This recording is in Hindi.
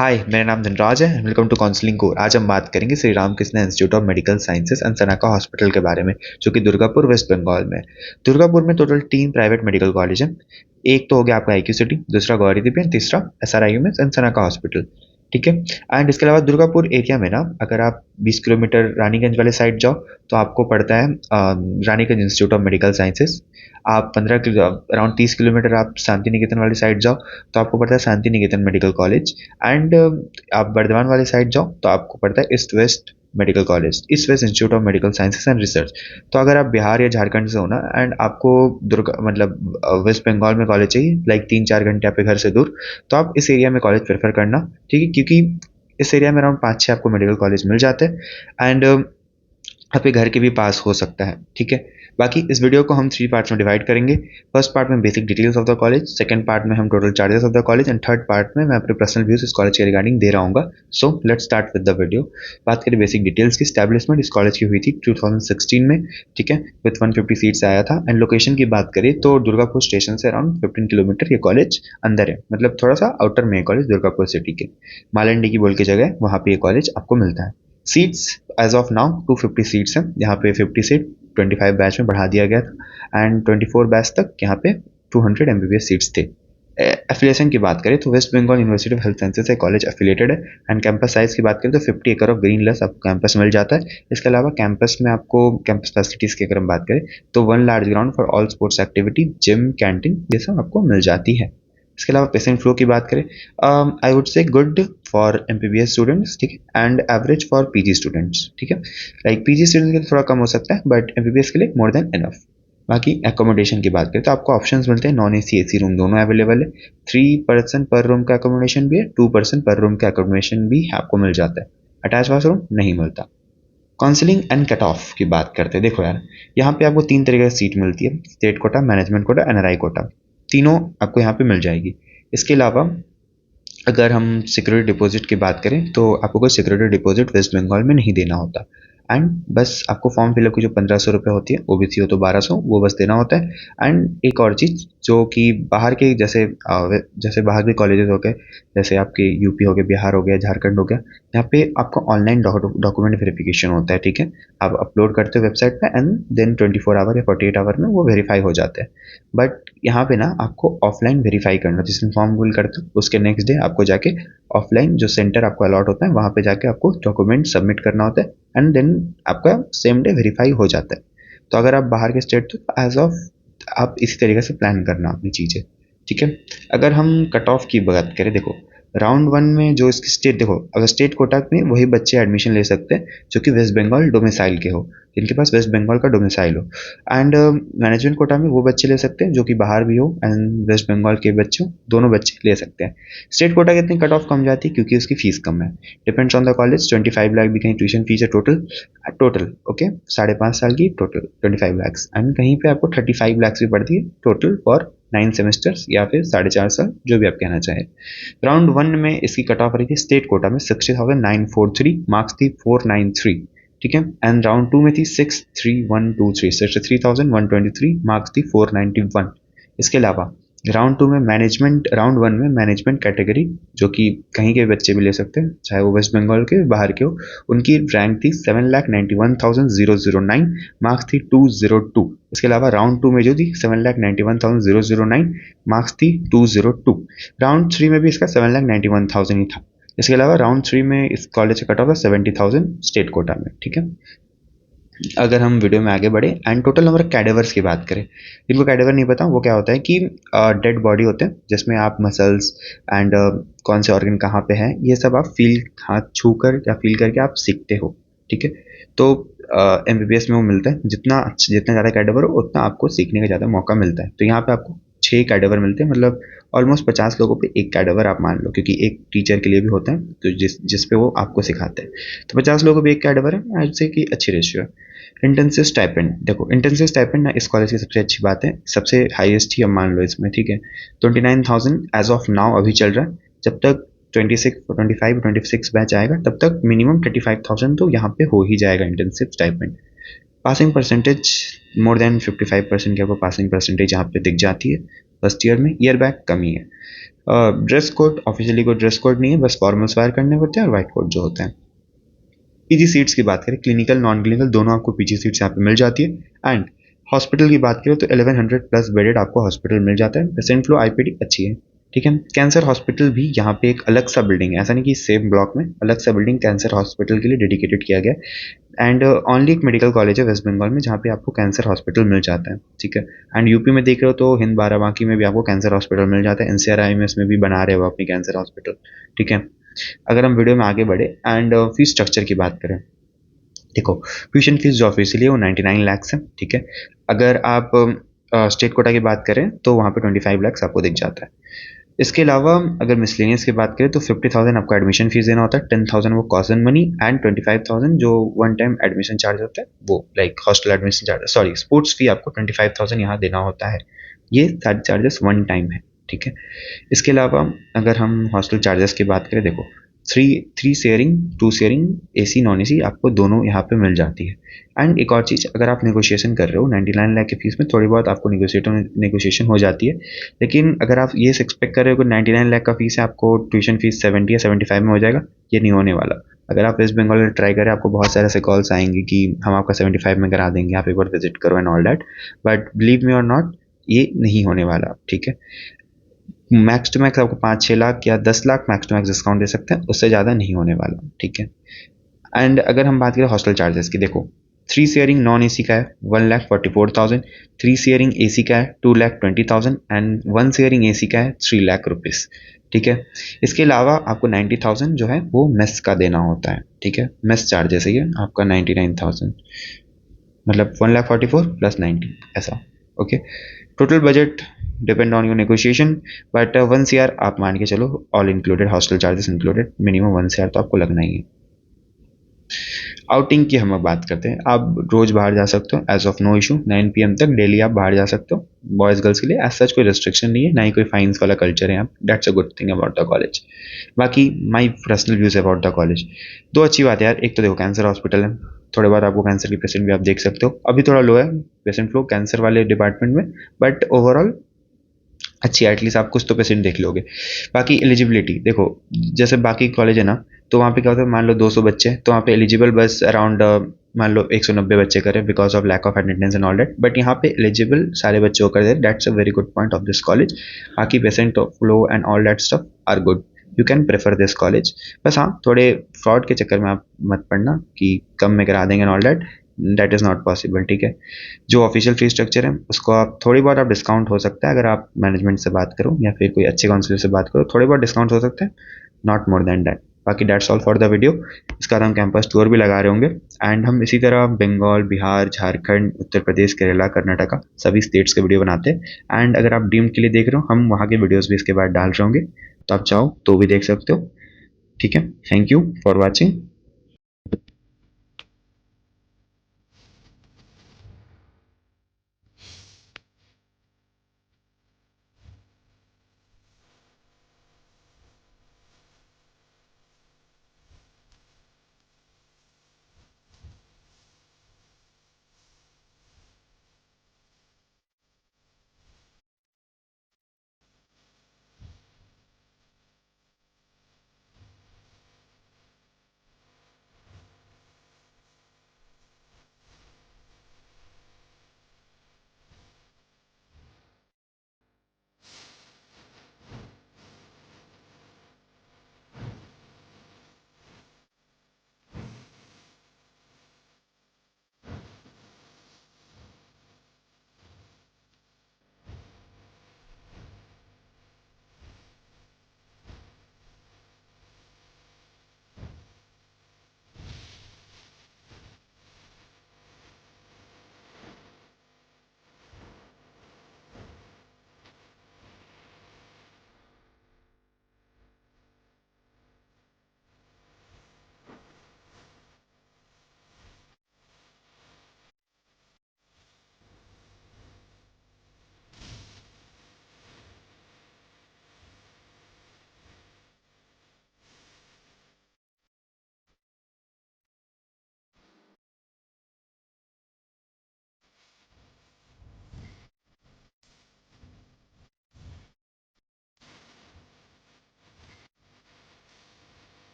हाय, मेरा नाम धनराज है। Welcome to counselling core. आज हम बात करेंगे Shri Ramakrishna Institute of Medical Sciences and Sanaka Hospital के बारे में, जो कि दुर्गापुर वेस्ट बंगाल में है। दुर्गापुर में टोटल 3 प्राइवेट मेडिकल कॉलेज हैं। एक तो हो गया आपका आईक्यू सिटी, दूसरा गौरी दीप एंड तीसरा एसआरआईएमएस एंड सनाका हॉस्पिटल। ठीक है। एंड इसके अलावा दुर्गापुर एरिया में ना, अगर आप 20 किलोमीटर रानीगंज वाले साइड जाओ तो आपको पड़ता है Raniganj institute of Medical sciences. आप 15 किलो अराउंड 30 किलोमीटर आप शांति निकेतन वाली साइड जाओ तो आपको पड़ता है Shanti Niketan medical college. And आप बर्धमान वाली साइड जाओ तो आपको पड़ता है east west medical college, east west institute of Medical Sciences and research. तो अगर आप बिहार या झारखंड से हो ना, एंड आपको दुर्गा मतलब वेस्ट बंगाल में कॉलेज चाहिए, लाइक 3-4 घंटे आपके घर से दूर, तो आप इस एरिया में कॉलेज प्रेफर करना। ठीक है, क्योंकि इस एरिया में अराउंड 5-6 आपको मेडिकल कॉलेज मिल जाते हैं एंड आपके घर के भी पास हो सकता है। ठीक है। बाकी इस वीडियो को हम 3 पार्ट्स में डिवाइड करेंगे। फर्स्ट पार्ट में basic details of the college, second part में हम total charges of the college, and third part में मैं अपने पर्सनल व्यूज इस कॉलेज के रिगार्डिंग दे रहा हूँ। So let's start with the video. बात करें बेसिक डिटेल्स की। स्टैब्लिशमेंट इस कॉलेज की हुई थी 2016 में। ठीक है, विद 150 सीट्स आया था। एंड लोकेशन की बात करें तो दुर्गापुर स्टेशन से अराउंड 15 किलोमीटर ये कॉलेज अंदर है, मतलब थोड़ा सा आउटर में है कॉलेज दुर्गापुर सिटी के। मालंडी की बोल की जगह, वहाँ पे ये कॉलेज आपको मिलता है। Seats as of now 250 seats हैं। यहाँ पे 50 सीट 25 बैच में बढ़ा दिया गया था एंड 24 बैच तक यहाँ पे 200 एमबीबीएस सीट्स थे। एफिलिएशन की बात करें तो West Bengal University of Health Sciences से कॉलेज एफिलिएटेड है। एंड कैंपस साइज की बात करें तो 50 एकड़ ऑफ ग्रीन लैंड आपको कैंपस मिल जाता है। इसके अलावा कैंपस में आपको कैंपस फैसिलिटीज की अगर हम बात करें तो 1 large ground for all sports activity, gym, canteen, ये सब आपको मिल जाती है। इसके अलावा पेशेंट फ्लो की बात करें, I would say good for MBBS students, ठीक है, and average for PG students. ठीक है, लाइक पीजी स्टूडेंट्स के लिए थोड़ा कम हो सकता है, बट एमबीबीएस के लिए मोर देन इनफ। बाकी एकोमोडेशन की बात करें तो आपको ऑप्शंस मिलते हैं। नॉन एसी एसी रूम दोनों अवेलेबल है। 3 पर्सन पर रूम का एकोमोडेशन भी है, 2 पर्सन पर रूम का एकोमोडेशन भी आपको मिल जाता है। अटैच वाशरूम नहीं मिलता। काउंसलिंग एंड कट ऑफ की बात करते हैं। देखो यार, यहाँ पे आपको 3 तरीके की सीट मिलती है: state quota, management quota, NRI quota. तीनों आपको यहाँ पे मिल जाएगी। इसके अलावा अगर हम सिक्योरिटी डिपॉजिट की बात करें तो आपको कोई सिक्योरिटी डिपॉजिट वेस्ट बंगाल में नहीं देना होता। एंड बस आपको फॉर्म फिलअप की जो 1500 रुपये होती है, ओबीसी हो तो 1200, वो बस देना होता है। एंड एक और चीज़ जो कि बाहर के जैसे बाहर के कॉलेजेस हो गए, जैसे आपके यूपी हो गया, बिहार हो गया, झारखंड हो गया, यहाँ पे आपका ऑनलाइन डॉक्यूमेंट वेरिफिकेशन होता है। ठीक है, आप अपलोड करते हो वेबसाइट पे एंड देन 24 आवर या 48 आवर में वो वेरीफाई हो जाता है। बट यहाँ पे ना आपको ऑफलाइन वेरीफाई करना, जिस दिन फॉर्म फिल करते हो उसके नेक्स्ट डे आपको जाके ऑफलाइन जो सेंटर आपको अलॉट होता है वहाँ पे जाके आपको डॉक्यूमेंट सबमिट करना होता है एंड देन आपका सेम डे वेरीफाई हो जाता है। तो अगर आप बाहर के स्टेट तो एज ऑफ आप इसी तरीके से प्लान करना अपनी चीज़ें। ठीक है। अगर हम कट ऑफ की बात करें, देखो राउंड 1 में जो इसकी स्टेट, देखो अगर स्टेट कोटा में वही बच्चे एडमिशन ले सकते हैं जो कि वेस्ट बंगाल डोमिसाइल के हो, जिनके पास वेस्ट बंगाल का डोमिसाइल हो। एंड मैनेजमेंट कोटा में वो बच्चे ले सकते हैं जो कि बाहर भी हो एंड वेस्ट बंगाल के बच्चे हो, दोनों बच्चे ले सकते हैं। स्टेट कोटा की इतनी कट ऑफ कम जाती है क्योंकि उसकी फीस कम है। Depends on the college. 25 lakh भी कहीं ट्यूशन फीस है टोटल ओके, 5.5 साल की टोटल 25 लाख, एंड कहीं पे आपको 35 लाख भी पड़ती है टोटल फॉर 9 सेमेस्टर्स या फिर 4.5 साल, जो भी आप कहना चाहें। राउंड 1 में इसकी कट ऑफ रही थी स्टेट कोटा में 60,943, मार्क्स थी 493। ठीक है। एंड राउंड 2 में थी 63123, 63,123, मार्क्स थी 491। इसके अलावा राउंड 1 में मैनेजमेंट कैटेगरी, जो कि कहीं के बच्चे भी ले सकते हैं, चाहे वो वेस्ट बंगाल के बाहर के हो, उनकी रैंक थी 7,91,009, मार्क्स थी 202। इसके अलावा राउंड 2 में जो थी 7,91,009, मार्क्स थी 202। राउंड 3 में भी इसका 7,91,000 ही था। इसके अलावा राउंड 3 में इस कॉलेज का कट ऑफ था 70,000 स्टेट कोटा में। ठीक है। अगर हम वीडियो में आगे बढ़े एंड टोटल नंबर कैडेवर्स की बात करें, जिनको कैडेवर नहीं पता वो क्या होता है कि डेड बॉडी होते हैं जिसमें आप मसल्स एंड कौन से ऑर्गन कहाँ पे हैं ये सब आप फील, हाथ छू कर या फील करके आप सीखते हो। ठीक है। तो एमबीबीएस में वो मिलता है, जितना ज़्यादा कैडेवर हो उतना आपको सीखने का ज़्यादा मौका मिलता है। तो यहाँ पे आपको 6 कैडेवर मिलते हैं, मतलब ऑलमोस्ट 50 लोगों पे एक कैडेवर आप मान लो, क्योंकि एक टीचर के लिए भी होता है तो जिस पे वो आपको सिखाते हैं। तो 50 लोगों पे एक कैडेवर है, आज से कि अच्छी रेशियो है। इंटेंसिव स्टाइपेंड, देखो इंटेंसिव स्टाइपेंड ना इस कॉलेज की सबसे अच्छी बात है, सबसे हाईएस्ट ही अब मान लो इसमें। ठीक है। 29,000 एज ऑफ नाउ अभी चल रहा है। जब तक 26 बैच आएगा तब तक मिनिमम 35,000 तो यहाँ पे हो ही जाएगा intensive stipend. Passing percentage more than 55% की आपको पासिंग परसेंटेज यहाँ पे दिख जाती है फर्स्ट ईयर में। ईयर बैक कमी है। ड्रेस कोड ऑफिशियली कोई ड्रेस कोड नहीं है, बस फॉर्मल्स वेयर करने होते हैं और वाइट कोट जो होते हैं। पीजी सीट्स की बात करें, क्लिनिकल नॉन क्लिनिकल दोनों आपको पीजी सीट्स यहाँ पे मिल जाती है। एंड हॉस्पिटल की बात करें तो 1100 प्लस बेडेड आपको हॉस्पिटल मिल जाता है। पेशेंट फ्लो आईपीडी अच्छी है, ठीक है। कैंसर हॉस्पिटल भी यहाँ पे एक अलग सा बिल्डिंग है, ऐसा नहीं कि सेम ब्लॉक में, अलग सा बिल्डिंग कैंसर हॉस्पिटल के लिए डेडिकेटेड किया गया है। एंड ओनली एक मेडिकल कॉलेज है वेस्ट बंगाल में जहाँ पे आपको कैंसर हॉस्पिटल मिल जाता है, ठीक है। एंड यूपी में देख रहे हो तो हिंद बाराबांकी में भी आपको कैंसर हॉस्पिटल मिल जाता है। एनसीआर आईएमएस में भी बना रहे हो अपनी कैंसर हॉस्पिटल, ठीक है। अगर हम वीडियो में आगे बढ़े एंड फीस स्ट्रक्चर की बात करें, देखो ट्यूशन फीस जो ऑफिशियली है वो 99 लाख है, ठीक है। अगर आप स्टेट कोटा की बात करें तो वहाँ पे 25 लाख आपको दिख जाता है। इसके अलावा अगर मिसलेनियस की बात करें तो 50,000 आपको एडमिशन फीस देना होता है, 10,000 वो कॉस्ट एंड मनी एंड 25,000 जो वन टाइम एडमिशन चार्ज होता है, वो like hostel admission charge, sorry sports fee आपको 25,000 यहाँ देना होता है। ये सारे चार्जेस वन टाइम है, ठीक है। इसके अलावा अगर हम हॉस्टल चार्जेस की बात करें, देखो three sharing, two sharing, AC non AC आपको दोनों यहाँ पे मिल जाती है। एंड एक और चीज़, अगर आप नेगोशिएशन कर रहे हो 99 लाख की फीस में थोड़ी बहुत आपको नेगोशिएशन हो जाती है। लेकिन अगर आप ये एक्सपेक्ट कर रहे हो कि 99 लाख का फीस है आपको ट्यूशन फीस 70 या 75 में हो जाएगा, ये नहीं होने वाला। अगर आप वेस्ट बंगाल में ट्राई करें, आपको बहुत सारे ऐसे कॉल्स आएंगे कि हम आपका 75 में करा देंगे, आप एक बार विजिट करो and all that, but believe me और नॉट, ये नहीं होने वाला, ठीक है। मैक्स टू मैक्स आपको 5-6 लाख या 10 lakh max to max discount दे सकते हैं, उससे ज़्यादा नहीं होने वाला, ठीक है। एंड अगर हम बात करें हॉस्टल चार्जेस की, देखो 3 शेयरिंग नॉन एसी का है 1,44,000, 3 शेयरिंग एसी का है 2,20,000 एंड 1 शेयरिंग एसी का है 3 लाख रुपीज़, ठीक है। इसके अलावा आपको 90,000 जो है वो मेस का देना होता है, ठीक है। मेस चार्जेस है ये आपका 99,000, मतलब 1,44,000 प्लस 90 ऐसा, okay. Total budget depend on your negotiation, but 1 CR आप मान के चलो, all included, hostel charges included, minimum 1 CR तो आपको लगना ही है। आउटिंग की हम अब बात करते हैं, आप रोज बाहर जा सकते हो, as of no issue 9 PM तक डेली आप बाहर जा सकते हो, बॉयज़ गर्ल्स के लिए एज सच कोई रिस्ट्रिक्शन नहीं है, ना ही कोई फाइन्स वाला कल्चर है यहाँ, that's a good thing about the college. बाकी my personal views about the college, दो अच्छी बात है यार, एक तो देखो कैंसर हॉस्पिटल है, थोड़े बहुत आपको कैंसर के पेशेंट भी आप देख सकते हो, अभी थोड़ा लो है पेशेंट फ्लो कैंसर वाले डिपार्टमेंट में, बट ओवरऑल अच्छी है, एटलीस्ट आप कुछ तो पेशेंट देख लोगे। बाकी एलिजिबिलिटी देखो, जैसे बाकी कॉलेज है ना, तो वहाँ पे क्या होता है, मान लो 200 बच्चे तो वहाँ पे एलिजिबल बस अराउंड मान लो 190 बच्चे करें because of lack of attendance and all that, but यहाँ पे एलिजिबल सारे बच्चे होकर दे, that's a very good point of this college. बाकी patient flow and all that stuff are good, you can prefer this college. बस हाँ, थोड़े फ्रॉड के चक्कर में आप मत पड़ना कि कम में करा देंगे and all that, that is not possible, ठीक है। जो ऑफिशियल फीस स्ट्रक्चर है उसको आप थोड़ी बहुत आप डिस्काउंट हो सकता है, अगर आप मैनेजमेंट से बात करो या फिर कोई अच्छे काउंसलर से बात करो, थोड़े बहुत डिस्काउंट हो सकते हैं, नॉट मोर देन दैट। बाकी that's all for the video. इसका हम कैंपस टूर भी लगा रहे होंगे, एंड हम इसी तरह बंगाल, बिहार, झारखंड, उत्तर प्रदेश, केरला, कर्नाटका सभी स्टेट्स के वीडियो बनाते हैं। एंड अगर आप डीम्ड के लिए देख रहे हो, हम वहाँ के वीडियोज़ भी इसके बाद डाल रहे होंगे, तो आप चाहो तो भी देख सकते हो, ठीक है। Thank you for watching.